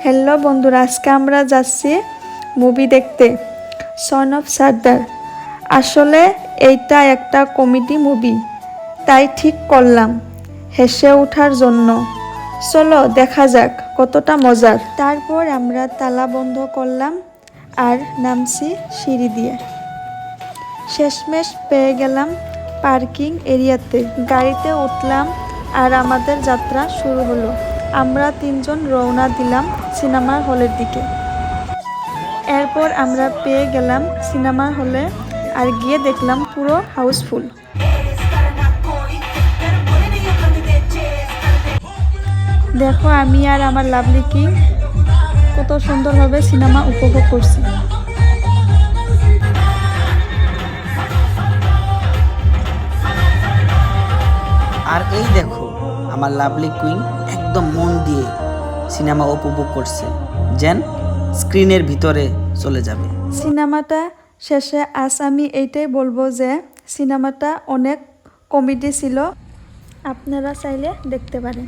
Hello বন্ধুরা, আজকে আমরা যাচ্ছি মুভি দেখতে, সন অফ সর্দার। আসলে এইটা একটা কমেডি মুভি, তাই ঠিক করলাম হেসে ওঠার জন্য। চলো দেখা যাক কতটা মজার। তারপর আমরা তালা বন্ধ করলাম আর নামছি সিঁড়ি দিয়ে। শেষমেশ পেয়ে গেলাম পার্কিং এরিয়াতে। গাড়িতে উঠলাম আর আমাদের যাত্রা শুরু হলো। আমরা তিনজন রওনা দিলাম সিনেমা হলের দিকে। এরপর আমরা পেয়ে গেলাম সিনেমা হলে আর গিয়ে দেখলাম পুরো হাউসফুল। দেখো, আমি আর আমার লাভলি কিং কত সুন্দরভাবে সিনেমা উপভোগ করছি। আর এই দেখো, আমার লাভলি কুইন একদম মন দিয়ে সিনেমা উপভোগ করছে, যেন স্ক্রিনের ভিতরে চলে যাবে। সিনেমাটা শেষে আজ আমি এইটাই বলবো যে সিনেমাটা অনেক কমেডি ছিল, আপনারা চাইলে দেখতে পারেন।